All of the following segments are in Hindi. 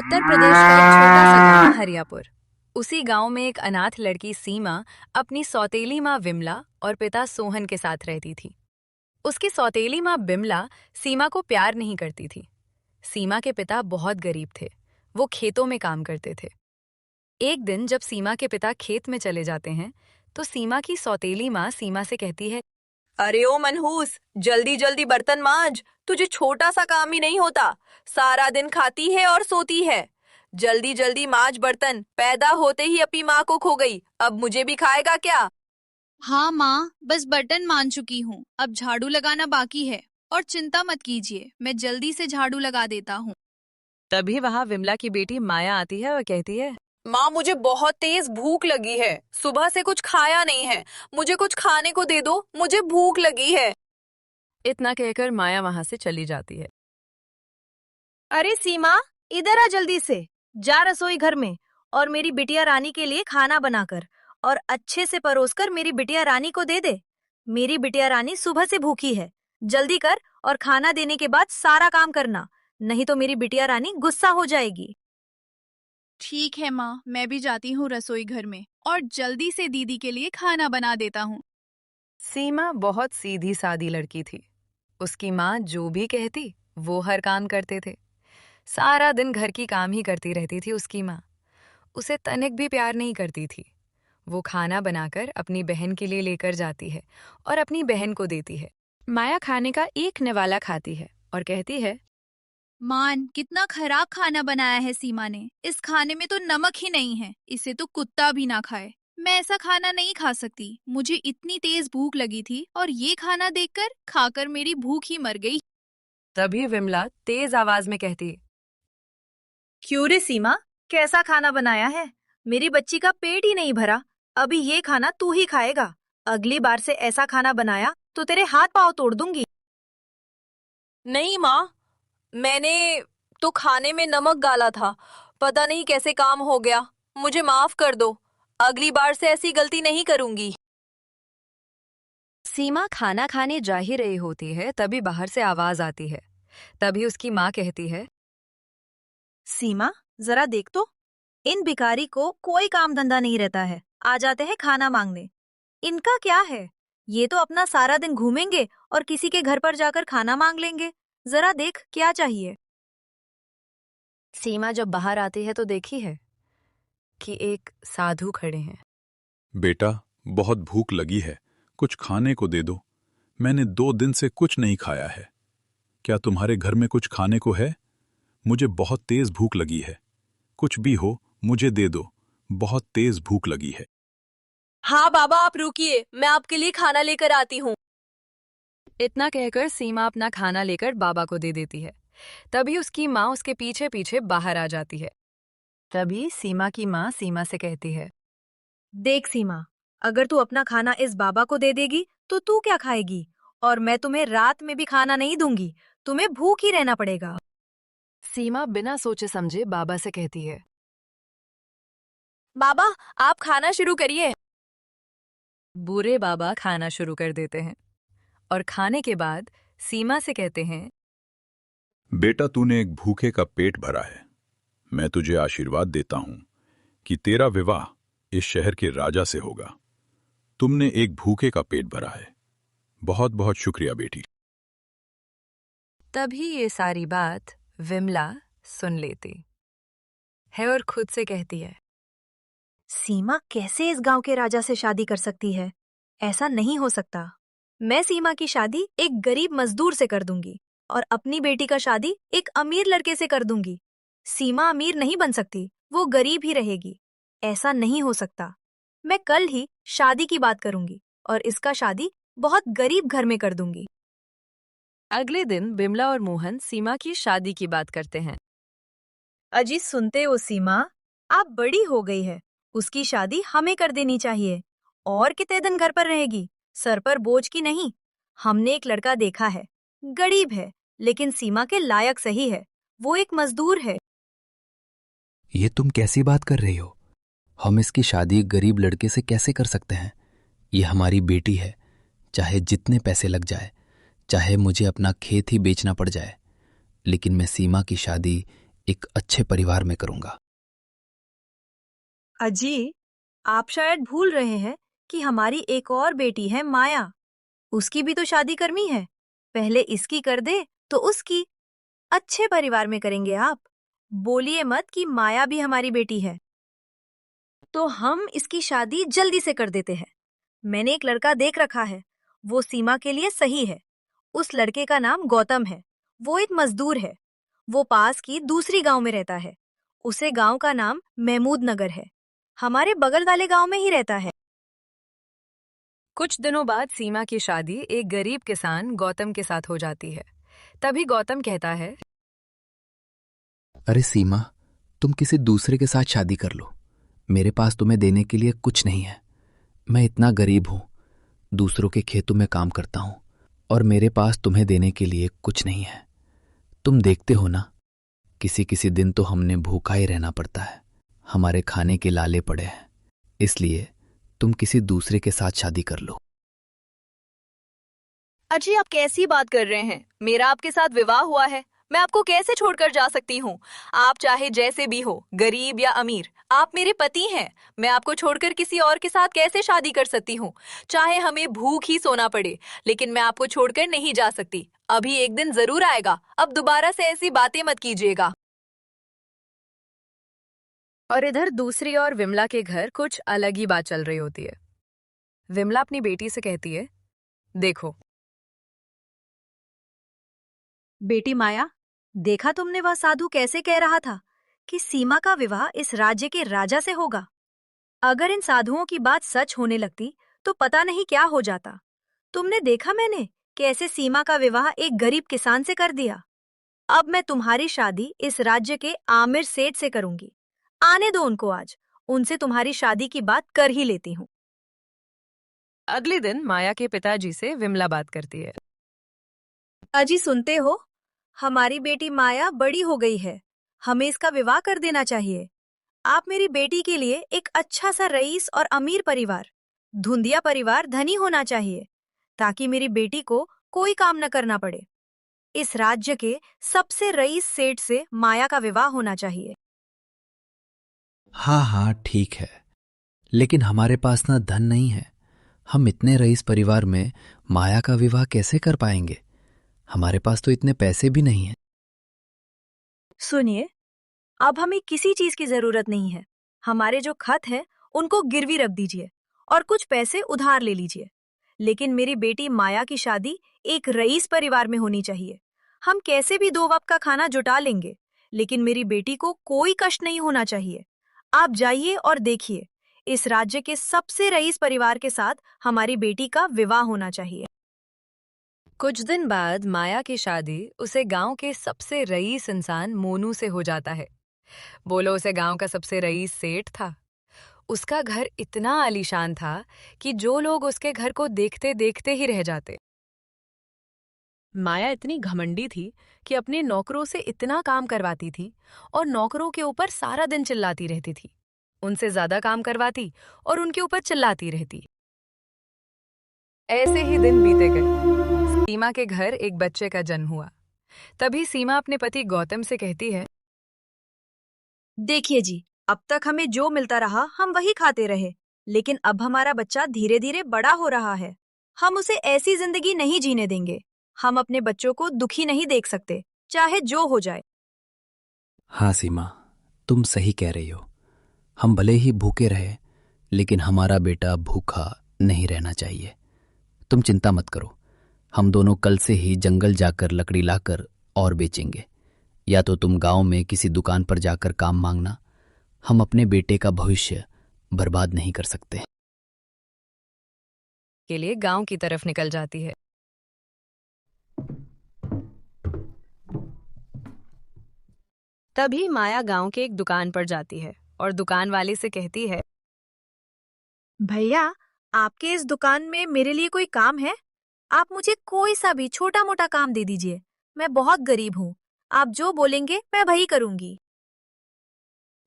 उत्तर प्रदेश का एक छोटा सा गांव हरियापुर। उसी गांव में एक अनाथ लड़की सीमा अपनी सौतेली माँ विमला और पिता सोहन के साथ रहती थी। उसकी सौतेली माँ बिमला सीमा को प्यार नहीं करती थी। सीमा के पिता बहुत गरीब थे, वो खेतों में काम करते थे। एक दिन जब सीमा के पिता खेत में चले जाते हैं तो सीमा की सौतेली माँ सीमा से कहती है, अरे ओ मनहूस, जल्दी जल्दी बर्तन मांज। तुझे छोटा सा काम ही नहीं होता, सारा दिन खाती है और सोती है। जल्दी जल्दी मांज बर्तन, पैदा होते ही अपनी माँ को खो गई, अब मुझे भी खाएगा क्या? हाँ माँ, बस बर्तन मान चुकी हूँ, अब झाड़ू लगाना बाकी है। और चिंता मत कीजिए, मैं जल्दी से झाड़ू लगा देता हूँ। तभी वहां विमला की बेटी माया आती है और कहती है, माँ, मुझे बहुत तेज भूख लगी है, सुबह से कुछ खाया नहीं है, मुझे कुछ खाने को दे दो, मुझे भूख लगी है। इतना कहकर माया वहां से चली जाती है। अरे सीमा, इधर आ जल्दी से। जा रसोई घर में और मेरी बिटिया रानी के लिए खाना बनाकर और अच्छे से परोसकर मेरी बिटिया रानी को दे दे। मेरी बिटिया रानी सुबह से भूखी है। जल्दी कर और खाना देने के बाद सारा काम करना, नहीं तो मेरी बिटिया रानी गुस्सा हो जाएगी। ठीक है माँ, मैं भी जाती हूँ रसोई घर में और जल्दी से दीदी के लिए खाना बना देता हूँ। सीमा बहुत सीधी सादी लड़की थी। उसकी माँ जो भी कहती वो हर काम करते थे। सारा दिन घर की काम ही करती रहती थी उसकी माँ। उसे तनिक भी प्यार नहीं करती थी। वो खाना बनाकर अपनी बहन के लिए लेकर जाती है और अपनी बहन को देती है। माया खाने का एक निवाला खाती है और कहती है, मान, कितना खराब खाना बनाया है सीमा ने। इस खाने में तो नमक ही नहीं है, इसे तो कुत्ता भी ना खाए। मैं ऐसा खाना नहीं खा सकती, मुझे इतनी तेज भूख लगी थी और ये खाना देखकर खाकर मेरी भूख ही मर गई। तभी विमला तेज आवाज में कहती, क्यों रे सीमा, कैसा खाना बनाया है? मेरी बच्ची का पेट ही नहीं भरा, अभी ये खाना तू ही खाएगा। अगली बार से ऐसा खाना बनाया तो तेरे हाथ पांव तोड़ दूंगी। नहीं माँ, मैंने तो खाने में नमक डाला था, पता नहीं कैसे काम हो गया, मुझे माफ कर दो, अगली बार से ऐसी गलती नहीं करूंगी। सीमा खाना खाने जा ही रही होती है तभी बाहर से आवाज आती है। तभी उसकी माँ कहती है, सीमा, जरा देख तो, इन भिखारी को कोई काम धंधा नहीं रहता है, आ जाते हैं खाना मांगने। इनका क्या है? ये तो अपना सारा दिन घूमेंगे और किसी के घर पर जाकर खाना मांग लेंगे। जरा देख क्या चाहिए। सीमा जब बाहर आती है तो देखी है कि एक साधु खड़े हैं। बेटा, बहुत भूख लगी है, कुछ खाने को दे दो। मैंने 2 दिन से कुछ नहीं खाया है। क्या तुम्हारे घर में कुछ खाने को है? मुझे बहुत तेज भूख लगी है। कुछ भी हो, मुझे दे दो, बहुत तेज भूख लगी है। हाँ बाबा, आप रुकिए, मैं आपके लिए खाना लेकर आती हूँ। इतना कहकर सीमा अपना खाना लेकर बाबा को दे देती है। तभी उसकी माँ उसके पीछे पीछे बाहर आ जाती है। तभी सीमा की माँ सीमा से कहती है, देख सीमा, अगर तू अपना खाना इस बाबा को दे देगी तो तू क्या खाएगी? और मैं तुम्हें रात में भी खाना नहीं दूंगी, तुम्हें भूख ही रहना पड़ेगा। सीमा बिना सोचे समझे बाबा से कहती है, बाबा, आप खाना शुरू करिए। बुरे बाबा खाना शुरू कर देते हैं और खाने के बाद सीमा से कहते हैं, बेटा, तूने एक भूखे का पेट भरा है। मैं तुझे आशीर्वाद देता हूं कि तेरा विवाह इस शहर के राजा से होगा। तुमने एक भूखे का पेट भरा है। बहुत बहुत शुक्रिया बेटी। तभी ये सारी बात विमला सुन लेती है और खुद से कहती है, सीमा कैसे इस गांव के राजा से शादी कर सकती है? ऐसा नहीं हो सकता। मैं सीमा की शादी एक गरीब मजदूर से कर दूंगी और अपनी बेटी का शादी एक अमीर लड़के से कर दूंगी। सीमा अमीर नहीं बन सकती, वो गरीब ही रहेगी। ऐसा नहीं हो सकता। मैं कल ही शादी की बात करूंगी और इसका शादी बहुत गरीब घर में कर दूंगी। अगले दिन बिमला और मोहन सीमा की शादी की बात करते हैं। अजी सुनते हो सीमा, आप बड़ी हो गई है, उसकी शादी हमें कर देनी चाहिए। और कितने दिन घर पर रहेगी, सर पर बोझ की नहीं। हमने एक लड़का देखा है, गरीब है लेकिन सीमा के लायक सही है। वो एक मजदूर है। ये तुम कैसी बात कर रही हो? हम इसकी शादी गरीब लड़के से कैसे कर सकते हैं? ये हमारी बेटी है, चाहे जितने पैसे लग जाए, चाहे मुझे अपना खेत ही बेचना पड़ जाए, लेकिन मैं सीमा की शादी एक अच्छे परिवार में करूंगा। अजी, आप शायद भूल रहे हैं कि हमारी एक और बेटी है माया। उसकी भी तो शादी करनी है। पहले इसकी कर दे तो उसकी। अच्छे परिवार में करेंगे आप। बोलिए मत कि माया भी हमारी बेटी है। तो हम इसकी शादी जल्दी से कर देते हैं। मैंने एक लड़का देख रखा है। वो सीमा के लिए सही है। उस लड़के का नाम गौतम है। वो एक मजदूर है। वो पास की दूसरी गांव में रहता है। उसे गांव का नाम महमूद नगर है। हमारे बगल वाले गांव में ही रहता है। कुछ दिनों बाद सीमा की शादी एक गरीब किसान गौतम के साथ हो जाती है। तभी गौतम कहता है, अरे सीमा, तुम किसी दूसरे के साथ शादी कर लो। मेरे पास तुम्हें देने के लिए कुछ नहीं है। मैं इतना गरीब हूं, दूसरों के खेतों में काम करता हूं और मेरे पास तुम्हें देने के लिए कुछ नहीं है। तुम देखते हो ना, किसी किसी दिन तो हमने भूखा ही रहना पड़ता है। हमारे खाने के लाले पड़े हैं। इसलिए तुम किसी दूसरे के साथ शादी कर लो। अजी, आप कैसी बात कर रहे हैं? मेरा आपके साथ विवाह हुआ है। मैं आपको कैसे छोड़कर जा सकती हूँ? आप चाहे जैसे भी हो, गरीब या अमीर, आप मेरे पति हैं। मैं आपको छोड़कर किसी और के साथ कैसे शादी कर सकती हूँ? चाहे हमें भूख ही सोना पड़े, लेकिन मैं आपको छोड़कर नहीं जा सकती। अभी एक दिन जरूर आएगा। अब दोबारा से ऐसी बातें मत कीजिएगा। और इधर दूसरी ओर विमला के घर कुछ अलग ही बात चल रही होती है। विमला अपनी बेटी से कहती है, देखो बेटी माया, देखा तुमने वह साधु कैसे कह रहा था कि सीमा का विवाह इस राज्य के राजा से होगा। अगर इन साधुओं की बात सच होने लगती तो पता नहीं क्या हो जाता। तुमने देखा मैंने कैसे सीमा का विवाह एक गरीब किसान से कर दिया। अब मैं तुम्हारी शादी इस राज्य के आमिर सेठ से करूंगी। आने दो उनको आज। उनसे तुम्हारी शादी की बात कर ही लेती हूँ। अगले दिन माया के पिताजी से विमला बात करती है। अजी, सुनते हो? हमारी बेटी माया बड़ी हो गई है। हमें इसका विवाह कर देना चाहिए। आप मेरी बेटी के लिए एक अच्छा सा रईस और अमीर परिवार, धुंधिया परिवार धनी होना चाहिए, ताकि मेरी बेटी को कोई काम न करना पड़े। इस राज्य के सबसे रईस सेठ से माया का विवाह होना चाहिए। हाँ हाँ, ठीक है, लेकिन हमारे पास ना धन नहीं है। हम इतने रईस परिवार में माया का विवाह कैसे कर पाएंगे? हमारे पास तो इतने पैसे भी नहीं हैं। सुनिए, अब हमें किसी चीज की जरूरत नहीं है। हमारे जो खत हैं उनको गिरवी रख दीजिए और कुछ पैसे उधार ले लीजिए। लेकिन मेरी बेटी माया की शादी एक रईस परिवार में होनी चाहिए। हम कैसे भी 2 वक्त का खाना जुटा लेंगे, लेकिन मेरी बेटी को कोई कष्ट नहीं होना चाहिए। आप जाइए और देखिए, इस राज्य के सबसे रईस परिवार के साथ हमारी बेटी का विवाह होना चाहिए। कुछ दिन बाद माया की शादी उसे गांव के सबसे रईस इंसान मोनू से हो जाता है। बोलो, उसे गांव का सबसे रईस सेठ था। उसका घर इतना आलीशान था कि जो लोग उसके घर को देखते देखते ही रह जाते। माया इतनी घमंडी थी कि अपने नौकरों से इतना काम करवाती थी और नौकरों के ऊपर सारा दिन चिल्लाती रहती थी। उनसे ज्यादा काम करवाती और उनके ऊपर चिल्लाती रहती। ऐसे ही दिन बीते गए। सीमा के घर एक बच्चे का जन्म हुआ। तभी सीमा अपने पति गौतम से कहती है, देखिए जी, अब तक हमें जो मिलता रहा हम वही खाते रहे, लेकिन अब हमारा बच्चा धीरे धीरे बड़ा हो रहा है। हम उसे ऐसी जिंदगी नहीं जीने देंगे। हम अपने बच्चों को दुखी नहीं देख सकते, चाहे जो हो जाए। हाँ सीमा, तुम सही कह रही हो। हम भले ही भूखे रहे, लेकिन हमारा बेटा भूखा नहीं रहना चाहिए। तुम चिंता मत करो, हम दोनों कल से ही जंगल जाकर लकड़ी लाकर और बेचेंगे, या तो तुम गांव में किसी दुकान पर जाकर काम मांगना। हम अपने बेटे का भविष्य बर्बाद नहीं कर सकते। के लिए गांव की तरफ निकल जाती है। तभी माया गांव के एक दुकान पर जाती है और दुकान वाले से कहती है, भैया, आपके इस दुकान में मेरे लिए कोई काम है? आप मुझे कोई सा भी छोटा मोटा काम दे दीजिए। मैं बहुत गरीब हूँ। आप जो बोलेंगे मैं वही करूंगी।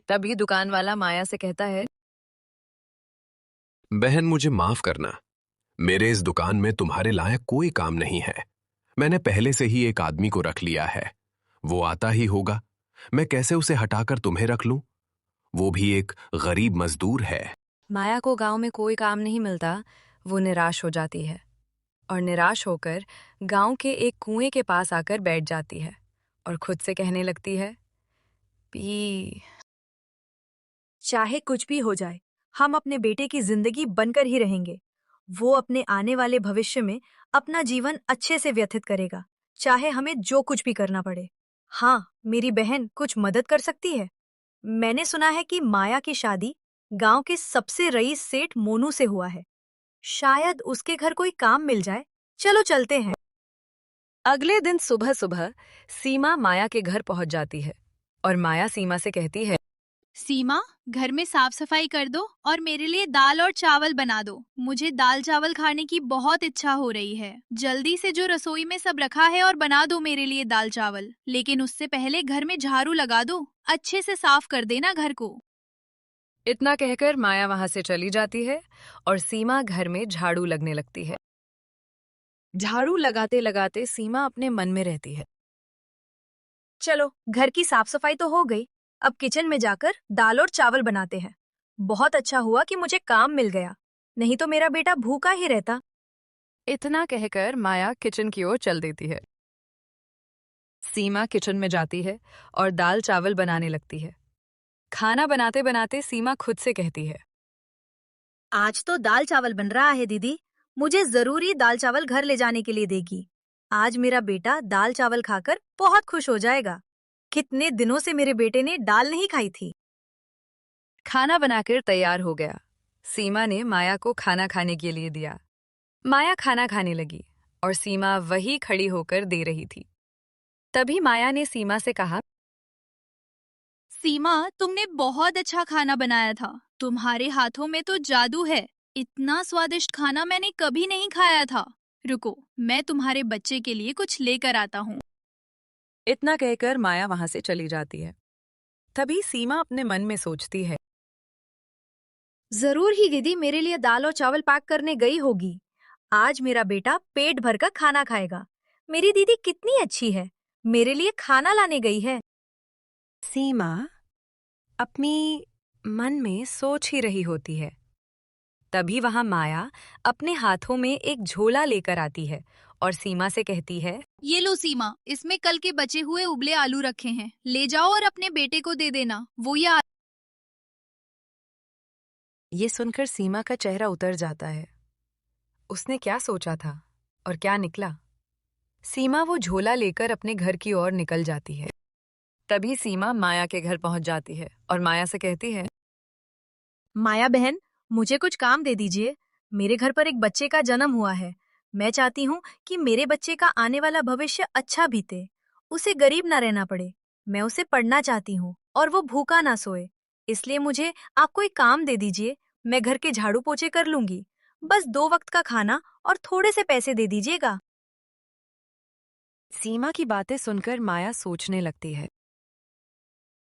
तभी दुकान वाला माया से कहता है, बहन, मुझे माफ करना, मेरे इस दुकान में तुम्हारे लायक कोई काम नहीं है। मैंने पहले से ही एक आदमी को रख लिया है। वो आता ही होगा। मैं कैसे उसे हटाकर तुम्हें रख लूं? वो भी एक गरीब मजदूर है। माया को गांव में कोई काम नहीं मिलता। वो निराश हो जाती है और निराश होकर गांव के एक कुएं के पास आकर बैठ जाती है और खुद से कहने लगती है, पी। चाहे कुछ भी हो जाए, हम अपने बेटे की जिंदगी बनकर ही रहेंगे। वो अपने आने वाले भविष्य में अपना जीवन अच्छे से व्यतीत करेगा, चाहे हमें जो कुछ भी करना पड़े। हाँ, मेरी बहन कुछ मदद कर सकती है। मैंने सुना है कि माया की शादी गांव के सबसे रईस सेठ मोनू से हुआ है। शायद उसके घर कोई काम मिल जाए। चलो चलते हैं। अगले दिन सुबह सुबह सीमा माया के घर पहुंच जाती है और माया सीमा से कहती है, सीमा, घर में साफ सफाई कर दो और मेरे लिए दाल और चावल बना दो। मुझे दाल चावल खाने की बहुत इच्छा हो रही है। जल्दी से जो रसोई में सब रखा है और बना दो मेरे लिए दाल चावल। लेकिन उससे पहले घर में झाड़ू लगा दो, अच्छे से साफ कर देना घर को। इतना कहकर माया वहां से चली जाती है और सीमा घर में झाड़ू लगने लगती है। झाड़ू लगाते लगाते सीमा अपने मन में रहती है, चलो, घर की साफ सफाई तो हो गई। अब किचन में जाकर दाल और चावल बनाते हैं। बहुत अच्छा हुआ कि मुझे काम मिल गया, नहीं तो मेरा बेटा भूखा ही रहता। इतना कहकर माया किचन की ओर चल देती है। सीमा किचन में जाती है और दाल चावल बनाने लगती है। खाना बनाते बनाते सीमा खुद से कहती है, आज तो दाल चावल बन रहा है दीदी। मुझे जरूरी दाल चावल घर ले जाने के लिए देगी। आज मेरा बेटा दाल चावल खाकर बहुत खुश हो जाएगा। कितने दिनों से मेरे बेटे ने दाल नहीं खाई थी। खाना बनाकर तैयार हो गया। सीमा ने माया को खाना खाने के लिए दिया। माया खाना खाने लगी और सीमा वही खड़ी होकर दे रही थी। तभी माया ने सीमा से कहा, सीमा, तुमने बहुत अच्छा खाना बनाया था। तुम्हारे हाथों में तो जादू है। इतना स्वादिष्ट खाना मैंने कभी नहीं खाया था। रुको, मैं तुम्हारे बच्चे के लिए कुछ लेकर आता हूँ। इतना कहकर माया वहां से चली जाती है। तभी सीमा अपने मन में सोचती है, जरूर ही दीदी मेरे लिए दाल और चावल पैक करने गई होगी। आज मेरा बेटा पेट भर कर खाना खाएगा। मेरी दीदी कितनी अच्छी है, मेरे लिए खाना लाने गई है। सीमा अपनी मन में सोच ही रही होती है। तभी वहां माया अपने हाथों में एक झोला लेकर आती है और सीमा से कहती है, ये लो सीमा, इसमें कल के बचे हुए उबले आलू रखे हैं। ले जाओ और अपने बेटे को दे देना। वो ये सुनकर सीमा का चेहरा उतर जाता है। उसने क्या सोचा था और क्या निकला। सीमा वो झोला लेकर अपने घर की ओर निकल जाती है। तभी सीमा माया के घर पहुंच जाती है और माया से कहती है, माया बहन, मुझे कुछ काम दे दीजिए। मेरे घर पर एक बच्चे का जन्म हुआ है। मैं चाहती हूँ कि मेरे बच्चे का आने वाला भविष्य अच्छा बीते, उसे गरीब ना रहना पड़े। मैं उसे पढ़ना चाहती हूँ और वो भूखा ना सोए। इसलिए मुझे आप कोई काम दे दीजिए। मैं घर के झाड़ू पोछे कर लूंगी। बस 2 वक्त का खाना और थोड़े से पैसे दे दीजिएगा। सीमा की बातें सुनकर माया सोचने लगती है।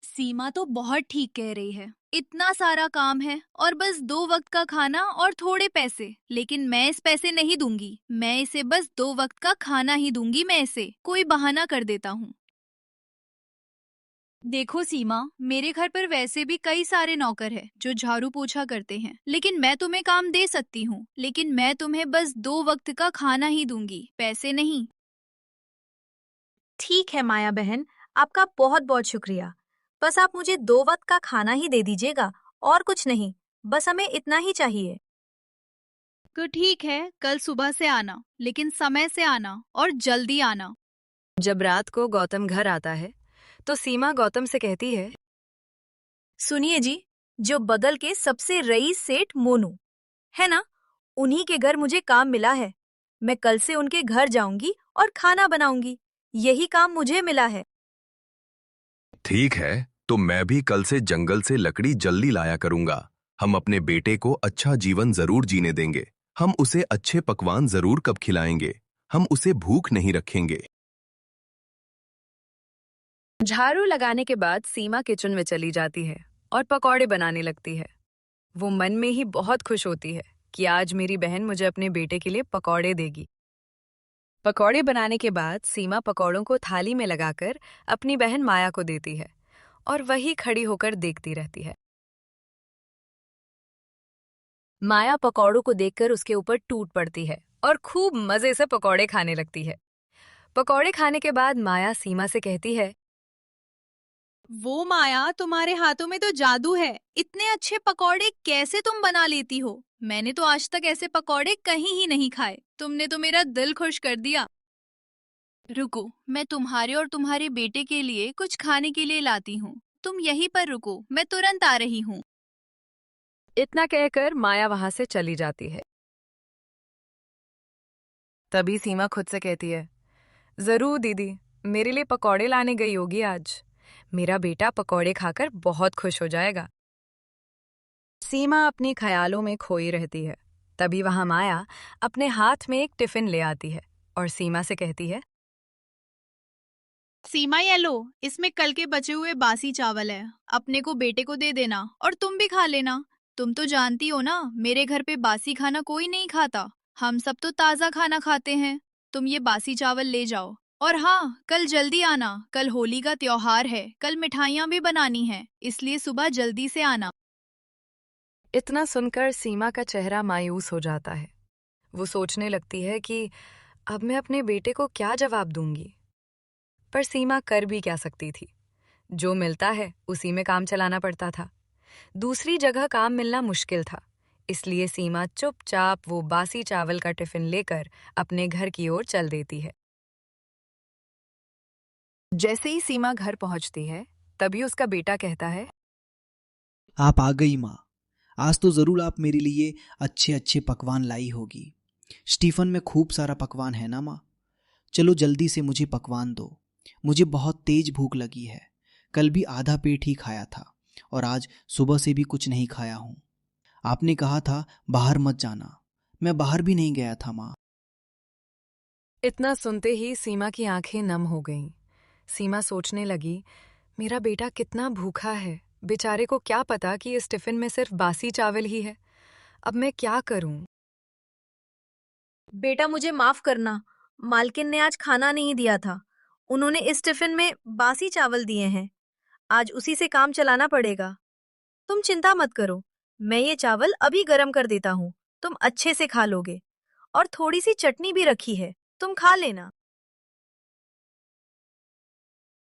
सीमा तो बहुत ठीक कह रही है। इतना सारा काम है और बस 2 वक्त का खाना और थोड़े पैसे। लेकिन मैं इस पैसे नहीं दूंगी। मैं इसे बस 2 वक्त का खाना ही दूंगी। मैं इसे कोई बहाना कर देता हूँ। देखो सीमा, मेरे घर पर वैसे भी कई सारे नौकर हैं जो झाड़ू पोछा करते हैं। लेकिन मैं तुम्हें काम दे सकती हूँ। लेकिन मैं तुम्हें बस 2 वक्त का खाना ही दूंगी, पैसे नहीं। ठीक है माया बहन, आपका बहुत बहुत शुक्रिया। बस आप मुझे 2 वक्त का खाना ही दे दीजिएगा और कुछ नहीं। बस हमें इतना ही चाहिए। तो ठीक है, कल सुबह से आना, लेकिन समय से आना और जल्दी आना। जब रात को गौतम घर आता है तो सीमा गौतम से कहती है, सुनिए जी, जो बगल के सबसे रईस सेठ मोनू है ना, उन्हीं के घर मुझे काम मिला है। मैं कल से उनके घर जाऊंगी और खाना बनाऊंगी। यही काम मुझे मिला है। ठीक है, तो मैं भी कल से जंगल से लकड़ी जल्दी लाया करूंगा। हम अपने बेटे को अच्छा जीवन जरूर जीने देंगे। हम उसे अच्छे पकवान जरूर कब खिलाएंगे। हम उसे भूख नहीं रखेंगे। झाड़ू लगाने के बाद सीमा किचन में चली जाती है और पकौड़े बनाने लगती है। वो मन में ही बहुत खुश होती है कि आज मेरी बहन मुझे अपने बेटे के लिए पकौड़े देगी। पकौड़े बनाने के बाद सीमा पकौड़ों को थाली में लगाकर अपनी बहन माया को देती है और वही खड़ी होकर देखती रहती है। माया पकौड़ों को देखकर उसके ऊपर टूट पड़ती है और खूब मजे से पकौड़े खाने लगती है। पकौड़े खाने के बाद माया सीमा से कहती है, वो माया, तुम्हारे हाथों में तो जादू है। इतने अच्छे पकौड़े कैसे तुम बना लेती हो? मैंने तो आज तक ऐसे पकौड़े कहीं ही नहीं खाए। तुमने तो मेरा दिल खुश कर दिया। रुको, मैं तुम्हारे और तुम्हारे बेटे के लिए कुछ खाने के लिए लाती हूँ। तुम यहीं पर रुको, मैं तुरंत आ रही हूँ। इतना कहकर माया वहां से चली जाती है। तभी सीमा खुद से कहती है, जरूर दीदी, मेरे लिए पकौड़े लाने गई होगी आज। मेरा बेटा पकौड़े खाकर बहुत खुश हो जाएगा। सीमा अपने ख्यालों में खोई रहती है। तभी वहां माया अपने हाथ में एक टिफिन ले आती है और सीमा से कहती है, सीमा, ये लो, इसमें कल के बचे हुए बासी चावल है। अपने को बेटे को दे देना और तुम भी खा लेना। तुम तो जानती हो ना, मेरे घर पे बासी खाना कोई नहीं खाता। हम सब तो ताजा खाना खाते हैं। तुम ये बासी चावल ले जाओ। और हाँ, कल जल्दी आना, कल होली का त्योहार है। कल मिठाइयाँ भी बनानी है, इसलिए सुबह जल्दी से आना। इतना सुनकर सीमा का चेहरा मायूस हो जाता है। वो सोचने लगती है कि अब मैं अपने बेटे को क्या जवाब दूंगी। पर सीमा कर भी क्या सकती थी। जो मिलता है उसी में काम चलाना पड़ता था। दूसरी जगह काम मिलना मुश्किल था। इसलिए सीमा चुपचाप वो बासी चावल का टिफिन लेकर अपने घर की ओर चल देती है। जैसे ही सीमा घर पहुंचती है, तभी उसका बेटा कहता है, आप आ गई माँ। आज तो ज़रूर आप मेरे लिए अच्छे अच्छे पकवान लाई होगी। स्टीफन में खूब सारा पकवान है ना माँ? चलो जल्दी से मुझे पकवान दो। मुझे बहुत तेज भूख लगी है। कल भी आधा पेट ही खाया था और आज सुबह से भी कुछ नहीं खाया हूँ। आपने कहा था बाहर मत जाना। मैं बाहर भी नहीं गया था माँ। इतना सुनते ही सीमा की आंखें नम हो गईं। सीमा सोचने लगी, मेरा बेटा कितना भूखा है। बेचारे को क्या पता कि इस टिफिन में सिर्फ बासी चावल ही है। अब मैं क्या करूं? बेटा, मुझे माफ करना। मालकिन ने आज खाना नहीं दिया था। उन्होंने इस टिफिन में बासी चावल दिए हैं। आज उसी से काम चलाना पड़ेगा। तुम चिंता मत करो, मैं ये चावल अभी गरम कर देता हूँ। तुम अच्छे से खा लोगे। और थोड़ी सी चटनी भी रखी है, तुम खा लेना।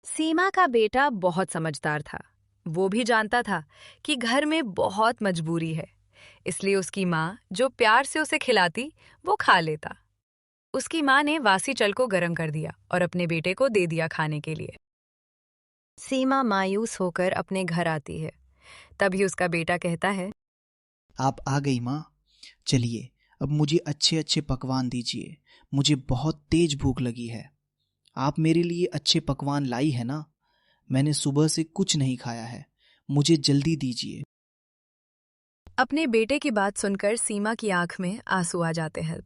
सीमा का बेटा बहुत समझदार था। वो भी जानता था कि घर में बहुत मजबूरी है। इसलिए उसकी माँ जो प्यार से उसे खिलाती, वो खा लेता। उसकी माँ ने वासी चल को गरम कर दिया और अपने बेटे को दे दिया खाने के लिए। सीमा मायूस होकर अपने घर आती है। तभी उसका बेटा कहता है, आप आ गई माँ। चलिए अब मुझे अच्छे अच्छे पकवान दीजिए। मुझे बहुत तेज भूख लगी है। आप मेरे लिए अच्छे पकवान लाई है ना? मैंने सुबह से कुछ नहीं खाया है। मुझे जल्दी दीजिए। अपने बेटे की बात सुनकर सीमा की आंख में आंसू आ जाते हैं।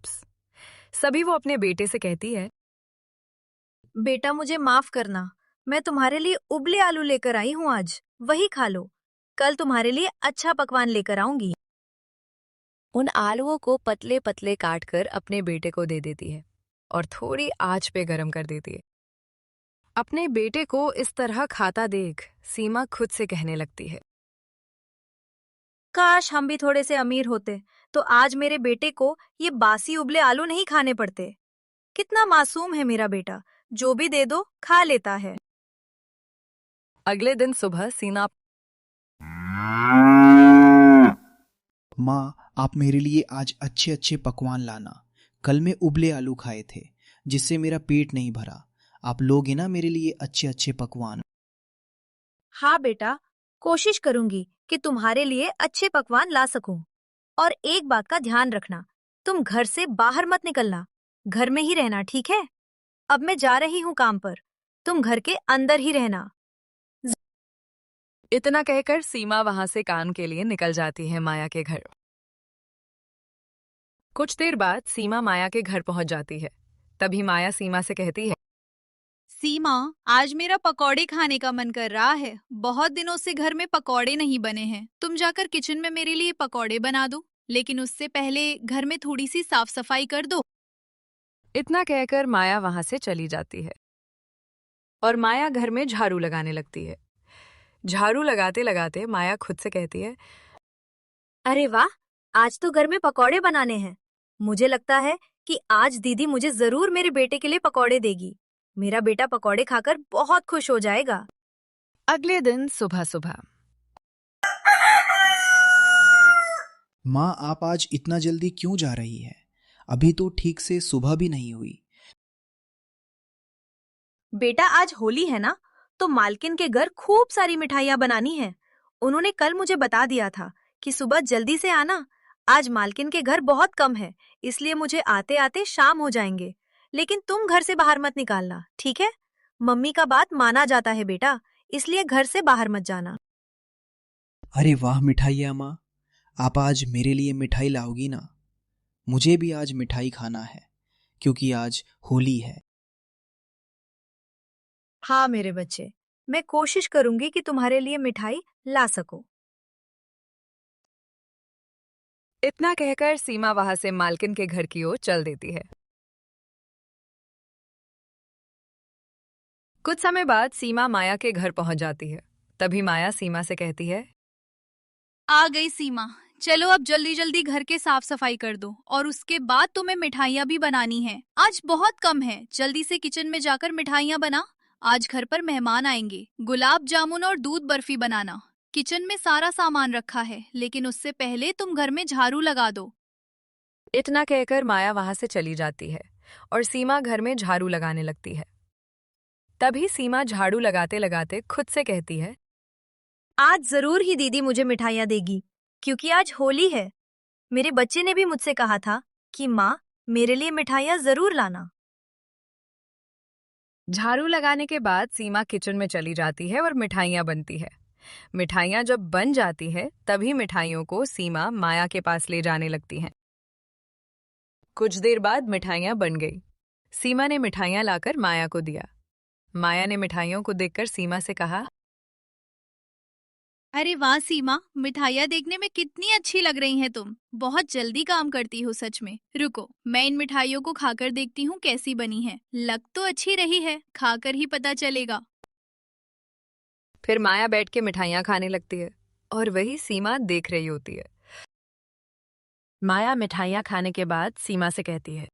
सभी वो अपने बेटे से कहती है, बेटा, मुझे माफ करना। मैं तुम्हारे लिए उबले आलू लेकर आई हूँ आज, वही खा लो। कल तुम्हारे लिए अच्छा पकवान लेकर आऊंगी। उन आलूओं को पतले पतले काटकर अपने बेटे को दे देती है और थोड़ी आंच पे गरम कर देती है। अपने बेटे को इस तरह खाता देख सीमा खुद से कहने लगती है, काश हम भी थोड़े से अमीर होते, तो आज मेरे बेटे को ये बासी उबले आलू नहीं खाने पड़ते। कितना मासूम है मेरा बेटा, जो भी दे दो खा लेता है। अगले दिन सुबह सीमा माँ, आप मेरे लिए आज अच्छे अच्छे पकवान लाना। कल मैं उबले आलू खाए थे, जिससे मेरा पेट नहीं भरा। आप लोगे ना मेरे लिए अच्छे अच्छे पकवान? हाँ बेटा, कोशिश करूंगी कि तुम्हारे लिए अच्छे पकवान ला सकूं। और एक बात का ध्यान रखना, तुम घर से बाहर मत निकलना। घर में ही रहना, ठीक है? अब मैं जा रही हूँ काम पर। तुम घर के अंदर ही रहना। इतना कहकर सीमा वहां से काम के लिए निकल जाती है माया के घर। कुछ देर बाद सीमा माया के घर पहुंच जाती है। तभी माया सीमा से कहती है, सीमा, आज मेरा पकौड़े खाने का मन कर रहा है। बहुत दिनों से घर में पकौड़े नहीं बने हैं। तुम जाकर किचन में मेरे लिए पकौड़े बना दो, लेकिन उससे पहले घर में थोड़ी सी साफ सफाई कर दो। इतना कहकर माया वहां से चली जाती है और माया घर में झाड़ू लगाने लगती है। झाड़ू लगाते लगाते माया खुद से कहती है, अरे वाह, आज तो घर में पकौड़े बनाने हैं। मुझे लगता है कि आज दीदी मुझे जरूर मेरे बेटे के लिए पकौड़े देगी। मेरा बेटा पकौड़े खाकर बहुत खुश हो जाएगा। अगले दिन सुबह सुबह माँ, आप आज इतना जल्दी क्यों जा रही है? अभी तो ठीक से सुबह भी नहीं हुई। बेटा, आज होली है ना, तो मालकिन के घर खूब सारी मिठाइयाँ बनानी है। उन्होंने कल मुझे बता दिया था कि सुबह जल्दी से आना। आज मालकिन के घर बहुत कम है, इसलिए मुझे आते आते शाम हो जाएंगे। लेकिन तुम घर से बाहर मत निकालना, ठीक है? मम्मी का बात माना जाता है बेटा, इसलिए घर से बाहर मत जाना। अरे वाह मिठाइया माँ, आप आज मेरे लिए मिठाई लाओगी ना? मुझे भी आज मिठाई खाना है, क्योंकि आज होली है। हाँ मेरे बच्चे, मैं कोशिश करूंगी कि तुम्हारे लिए मिठाई ला सकूं। इतना कहकर सीमा वहां से मालकिन के घर की ओर चल देती है। कुछ समय बाद सीमा माया के घर पहुंच जाती है। तभी माया सीमा से कहती है, आ गई सीमा। चलो अब जल्दी जल्दी घर के साफ सफाई कर दो और उसके बाद तुम्हें मिठाइयाँ भी बनानी है। आज बहुत कम है, जल्दी से किचन में जाकर मिठाइयाँ बना। आज घर पर मेहमान आएंगे। गुलाब जामुन और दूध बर्फी बनाना। किचन में सारा सामान रखा है, लेकिन उससे पहले तुम घर में झाड़ू लगा दो। इतना कहकर माया वहां से चली जाती है और सीमा घर में झाड़ू लगाने लगती है। तभी सीमा झाड़ू लगाते लगाते खुद से कहती है, आज जरूर ही दीदी मुझे मिठाइयाँ देगी, क्योंकि आज होली है। मेरे बच्चे ने भी मुझसे कहा था कि माँ, मेरे लिए मिठाइयाँ जरूर लाना। झाड़ू लगाने के बाद सीमा किचन में चली जाती है और मिठाइयाँ बनती है। मिठाइयाँ जब बन जाती है तभी मिठाइयों को सीमा माया के पास ले जाने लगती है। कुछ देर बाद मिठाइयाँ बन गई। सीमा ने मिठाइयाँ लाकर माया को दिया। माया ने मिठाइयों को देखकर सीमा से कहा, अरे वाह सीमा, मिठाइयाँ देखने में कितनी अच्छी लग रही हैं तुम। बहुत जल्दी काम करती हो सच में। रुको, मैं इन मिठाइयों को खाकर देखती हूँ कैसी बनी है। लग तो अच्छी रही है, खाकर ही पता चलेगा। फिर माया बैठ के मिठाइयाँ खाने लगती है और वही सीमा देख रही होती है। माया मिठाइयाँ खाने के बाद सीमा से कहती है,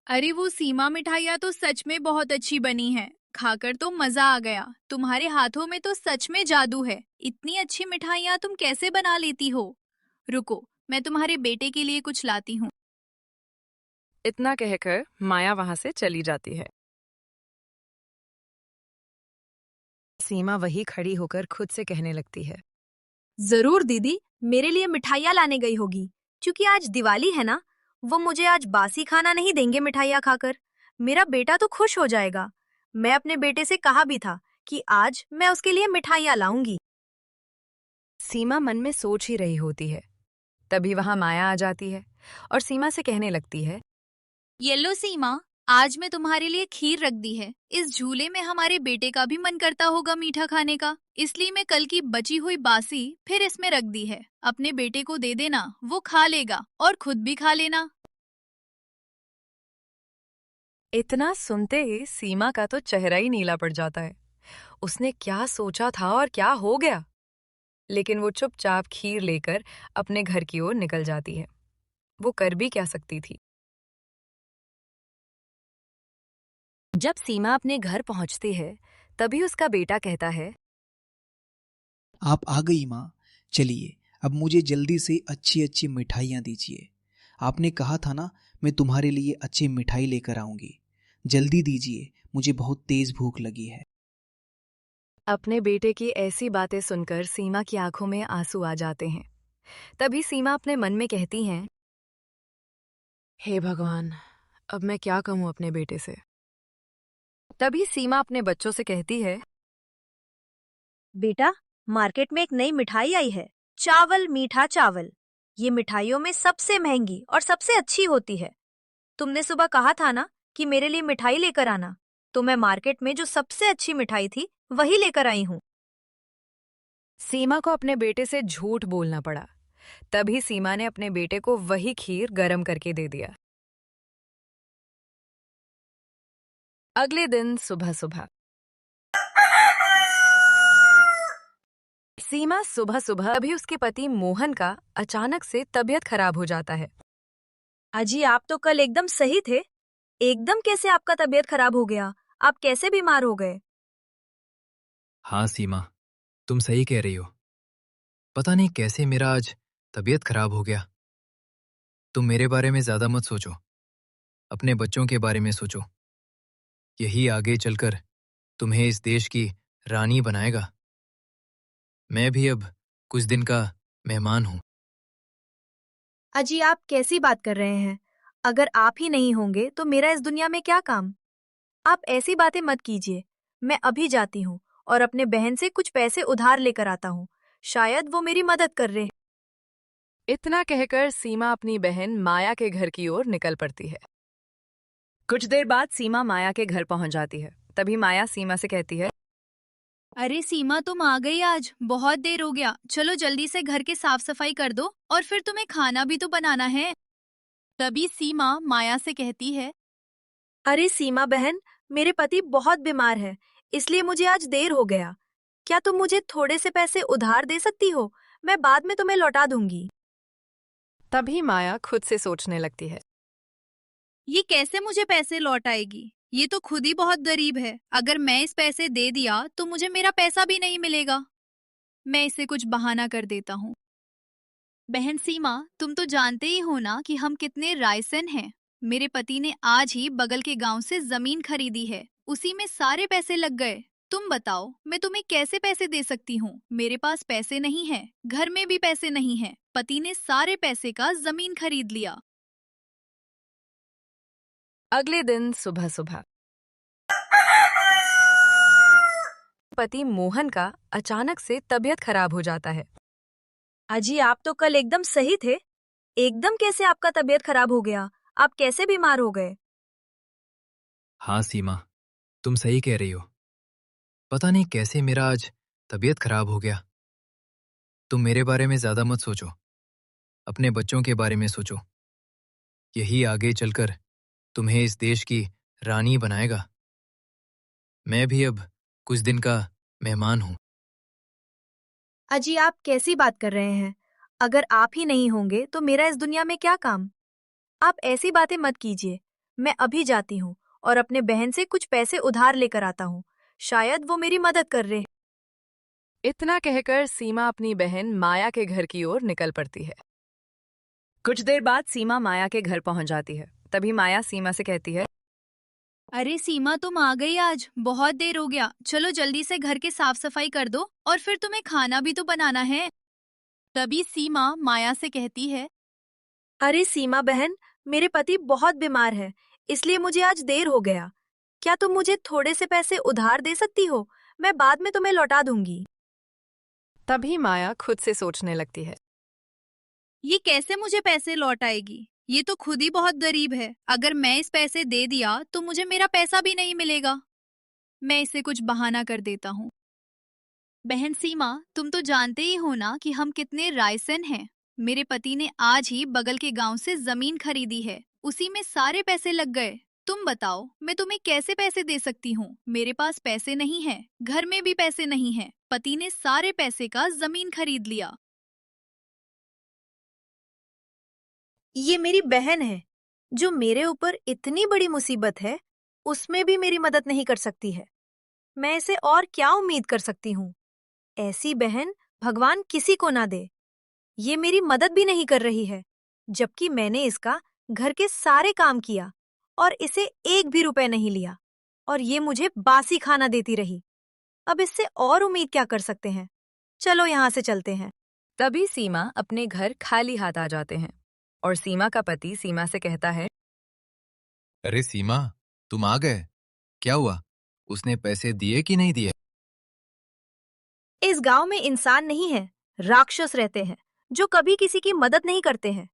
अरे वो सीमा, मिठाइयाँ तो सच में बहुत अच्छी बनी है। खाकर तो मजा आ गया। तुम्हारे हाथों में तो सच में जादू है। इतनी अच्छी मिठाइयाँ तुम कैसे बना लेती हो? रुको, मैं तुम्हारे बेटे के लिए कुछ लाती हूँ। इतना कहकर माया वहां से चली जाती है। सीमा वही खड़ी होकर खुद से कहने लगती है, जरूर दीदी मेरे लिए मिठाइयाँ लाने गई होगी, क्योंकि आज दिवाली है ना। वो मुझे आज बासी खाना नहीं देंगे मिठाइयाँ खाकर। मेरा बेटा तो खुश हो जाएगा। मैं अपने बेटे से कहा भी था कि आज मैं उसके लिए मिठाइयाँ लाऊंगी। सीमा मन में सोच ही रही होती है। तभी वहां माया आ जाती है और सीमा से कहने लगती है, ये लो सीमा, आज मैं तुम्हारे लिए खीर रख दी है। इस झूले में हमारे बेटे का भी मन करता होगा मीठा खाने का, इसलिए मैं कल की बची हुई बासी फिर इसमें रख दी है। अपने बेटे को दे देना, वो खा लेगा और खुद भी खा लेना। इतना सुनते ही सीमा का तो चेहरा ही नीला पड़ जाता है। उसने क्या सोचा था और क्या हो गया। लेकिन वो चुपचाप खीर लेकर अपने घर की ओर निकल जाती है। वो कर भी क्या सकती थी। जब सीमा अपने घर पहुंचती है तभी उसका बेटा कहता है, आप आ गई माँ। चलिए, अब मुझे जल्दी से अच्छी अच्छी मिठाइयाँ दीजिए। आपने कहा था ना, मैं तुम्हारे लिए अच्छी मिठाई लेकर आऊंगी। जल्दी दीजिए, मुझे बहुत तेज भूख लगी है। अपने बेटे की ऐसी बातें सुनकर सीमा की आंखों में आंसू आ जाते हैं। तभी सीमा अपने मन में कहती हैं, हे भगवान, अब मैं क्या कहूँ अपने बेटे से। तभी सीमा अपने बच्चों से कहती है, बेटा, मार्केट में एक नई मिठाई आई है, चावल मीठा चावल। ये मिठाइयों में सबसे महंगी और सबसे अच्छी होती है। तुमने सुबह कहा था ना कि मेरे लिए मिठाई लेकर आना, तो मैं मार्केट में जो सबसे अच्छी मिठाई थी वही लेकर आई हूँ। सीमा को अपने बेटे से झूठ बोलना पड़ा। तभी सीमा ने अपने बेटे को वही खीर गरम करके दे दिया। अगले दिन सुबह सुबह सीमा सुबह सुबह अभी उसके पति मोहन का अचानक से तबीयत खराब हो जाता है। अजी आप तो कल एकदम सही थे। एकदम कैसे आपका तबीयत खराब हो गया? आप कैसे बीमार हो गए? हाँ सीमा, तुम सही कह रही हो। पता नहीं कैसे मेरा आज तबीयत खराब हो गया। तुम मेरे बारे में ज्यादा मत सोचो, अपने बच्चों के बारे में सोचो। यही आगे चलकर तुम्हें इस देश की रानी बनाएगा। मैं भी अब कुछ दिन का मेहमान हूँ। अजी आप कैसी बात कर रहे हैं? अगर आप ही नहीं होंगे तो मेरा इस दुनिया में क्या काम? आप ऐसी बातें मत कीजिए। मैं अभी जाती हूँ और अपने बहन से कुछ पैसे उधार लेकर आता हूँ। शायद वो मेरी मदद कर रहे हैं। इतना कहकर सीमा अपनी बहन माया के घर की ओर निकल पड़ती है। कुछ देर बाद सीमा माया के घर पहुंच जाती है। तभी माया सीमा से कहती है, अरे सीमा, तुम आ गई आज। बहुत देर हो गया। चलो जल्दी से घर के साफ सफाई कर दो और फिर तुम्हें खाना भी तो बनाना है। तभी सीमा माया से कहती है, अरे सीमा बहन, मेरे पति बहुत बीमार है, इसलिए मुझे आज देर हो गया। क्या तुम मुझे थोड़े से पैसे उधार दे सकती हो? मैं बाद में तुम्हें लौटा दूंगी। तभी माया खुद से सोचने लगती है, ये कैसे मुझे पैसे लौट आएगी? ये तो खुद ही बहुत गरीब है। अगर मैं इस पैसे दे दिया तो मुझे मेरा पैसा भी नहीं मिलेगा। मैं इसे कुछ बहाना कर देता हूँ। बहन सीमा, तुम तो जानते ही हो ना कि हम कितने रायसन हैं। मेरे पति ने आज ही बगल के गांव से जमीन खरीदी है। उसी में सारे पैसे लग गए। तुम बताओ, मैं तुम्हें कैसे पैसे दे सकती हूँ? मेरे पास पैसे नहीं है, घर में भी पैसे नहीं है। पति ने सारे पैसे का जमीन खरीद लिया। अगले दिन सुबह सुबह पति मोहन का अचानक से तबीयत खराब हो जाता है। अजी आप तो कल एकदम सही थे। एकदम कैसे आपका तबीयत खराब हो गया? आप कैसे बीमार हो गए? हाँ सीमा, तुम सही कह रही हो। पता नहीं कैसे मेरा आज तबीयत खराब हो गया। तुम मेरे बारे में ज्यादा मत सोचो, अपने बच्चों के बारे में सोचो। यही आगे चलकर तुम्हें इस देश की रानी बनाएगा। मैं भी अब कुछ दिन का मेहमान हूँ। अजी आप कैसी बात कर रहे हैं? अगर आप ही नहीं होंगे तो मेरा इस दुनिया में क्या काम? आप ऐसी बातें मत कीजिए। मैं अभी जाती हूँ और अपने बहन से कुछ पैसे उधार लेकर आता हूँ। शायद वो मेरी मदद कर रहे हैं। इतना कहकर सीमा अपनी बहन माया के घर की ओर निकल पड़ती है। कुछ देर बाद सीमा माया के घर पहुंच जाती है। तभी माया सीमा से कहती है, अरे सीमा, तुम आ गई आज। बहुत देर हो गया। चलो जल्दी से घर के साफ सफाई कर दो और फिर तुम्हें खाना भी तो बनाना है। तभी सीमा माया से कहती है, अरे सीमा बहन, मेरे पति बहुत बीमार है, इसलिए मुझे आज देर हो गया। क्या तुम मुझे थोड़े से पैसे उधार दे सकती हो? मैं बाद में तुम्हें लौटा दूंगी। तभी माया खुद से सोचने लगती है, ये कैसे मुझे पैसे लौट आएगी? ये तो खुद ही बहुत गरीब है। अगर मैं इस पैसे दे दिया तो मुझे मेरा पैसा भी नहीं मिलेगा। मैं इसे कुछ बहाना कर देता हूँ। बहन सीमा, तुम तो जानते ही हो ना कि हम कितने रायसन हैं। मेरे पति ने आज ही बगल के गांव से जमीन खरीदी है। उसी में सारे पैसे लग गए। तुम बताओ, मैं तुम्हें कैसे पैसे दे सकती हूँ? मेरे पास पैसे नहीं है, घर में भी पैसे नहीं है। पति ने सारे पैसे का जमीन खरीद लिया। ये मेरी बहन है, जो मेरे ऊपर इतनी बड़ी मुसीबत है, उसमें भी मेरी मदद नहीं कर सकती है। मैं इसे और क्या उम्मीद कर सकती हूँ? ऐसी बहन भगवान किसी को ना दे। ये मेरी मदद भी नहीं कर रही है, जबकि मैंने इसका घर के सारे काम किया और इसे एक भी रुपए नहीं लिया, और ये मुझे बासी खाना देती रही। अब इससे और उम्मीद क्या कर सकते हैं? चलो यहाँ से चलते हैं। तभी सीमा अपने घर खाली हाथ आ जाते हैं और सीमा का पति सीमा से कहता है, अरे सीमा, तुम आ गए। क्या हुआ? उसने पैसे दिए कि नहीं दिए? इस गांव में इंसान नहीं है, राक्षस रहते हैं, जो कभी किसी की मदद नहीं करते हैं।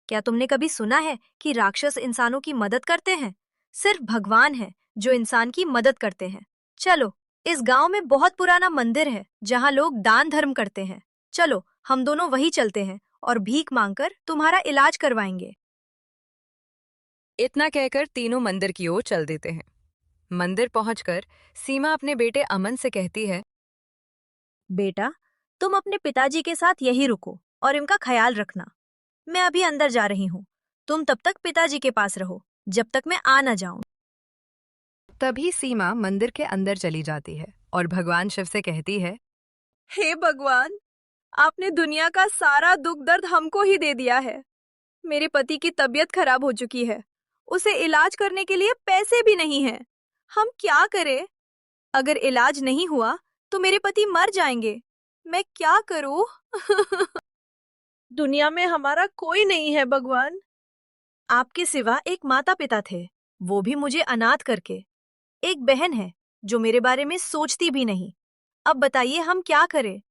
क्या तुमने कभी सुना है कि राक्षस इंसानों की मदद करते हैं? सिर्फ भगवान है जो इंसान की मदद करते हैं। चलो, इस गांव में बहुत पुराना मंदिर है जहां लोग दान धर्म करते हैं। चलो, हम दोनों वहीं चलते हैं और भीख मांगकर तुम्हारा इलाज करवाएंगे। इतना कहकर तीनों मंदिर की ओर चल देते हैं। मंदिर पहुंचकर सीमा अपने बेटे अमन से कहती है, बेटा, तुम अपने पिताजी के साथ यही रुको और इनका ख्याल रखना। मैं अभी अंदर जा रही हूँ। तुम तब तक पिताजी के पास रहो जब तक मैं आ न जाऊं। तभी सीमा मंदिर के अंदर चली जाती है और भगवान शिव से कहती है, हे भगवान, आपने दुनिया का सारा दुख दर्द हमको ही दे दिया है। मेरे पति की तबीयत खराब हो चुकी है, उसे इलाज करने के लिए पैसे भी नहीं हैं। हम क्या करें? अगर इलाज नहीं हुआ तो मेरे पति मर जाएंगे। मैं क्या करूं? दुनिया में हमारा कोई नहीं है भगवान। आपके सिवा एक माता पिता थे, वो भी मुझे अनाथ करके। एक बहन है जो मेरे बारे में सोचती भी नहीं। अब बताइए हम क्या करें?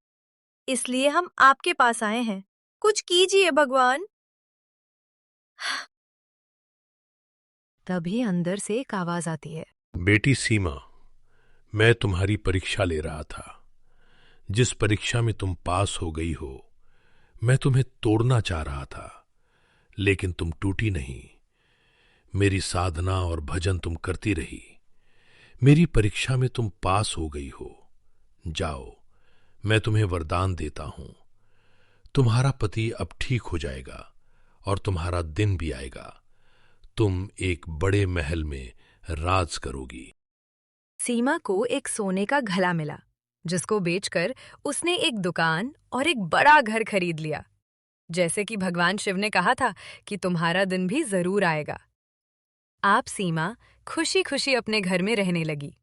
इसलिए हम आपके पास आए हैं। कुछ कीजिए भगवान। तभी अंदर से एक आवाज आती है, बेटी सीमा, मैं तुम्हारी परीक्षा ले रहा था। जिस परीक्षा में तुम पास हो गई हो, मैं तुम्हें तोड़ना चाह रहा था, लेकिन तुम टूटी नहीं। मेरी साधना और भजन तुम करती रही। मेरी परीक्षा में तुम पास हो गई हो। जाओ, मैं तुम्हें वरदान देता हूं। तुम्हारा पति अब ठीक हो जाएगा और तुम्हारा दिन भी आएगा। तुम एक बड़े महल में राज करोगी। सीमा को एक सोने का घड़ा मिला, जिसको बेचकर उसने एक दुकान और एक बड़ा घर खरीद लिया। जैसे कि भगवान शिव ने कहा था कि तुम्हारा दिन भी जरूर आएगा। आप सीमा खुशी खुशी अपने घर में रहने लगी।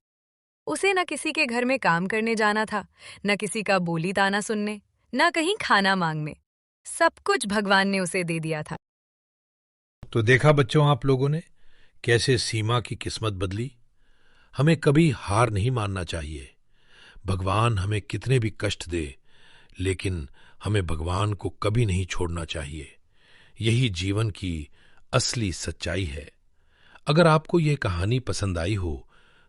उसे न किसी के घर में काम करने जाना था, न किसी का बोली ताना सुनने, न कहीं खाना मांगने। सब कुछ भगवान ने उसे दे दिया था। तो देखा बच्चों, आप लोगों ने कैसे सीमा की किस्मत बदली। हमें कभी हार नहीं मानना चाहिए। भगवान हमें कितने भी कष्ट दे, लेकिन हमें भगवान को कभी नहीं छोड़ना चाहिए। यही जीवन की असली सच्चाई है। अगर आपको यह कहानी पसंद आई हो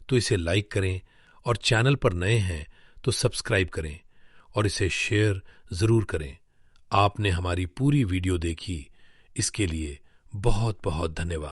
तो इसे लाइक करें और चैनल पर नए हैं तो सब्सक्राइब करें और इसे शेयर जरूर करें। आपने हमारी पूरी वीडियो देखी, इसके लिए बहुत बहुत धन्यवाद।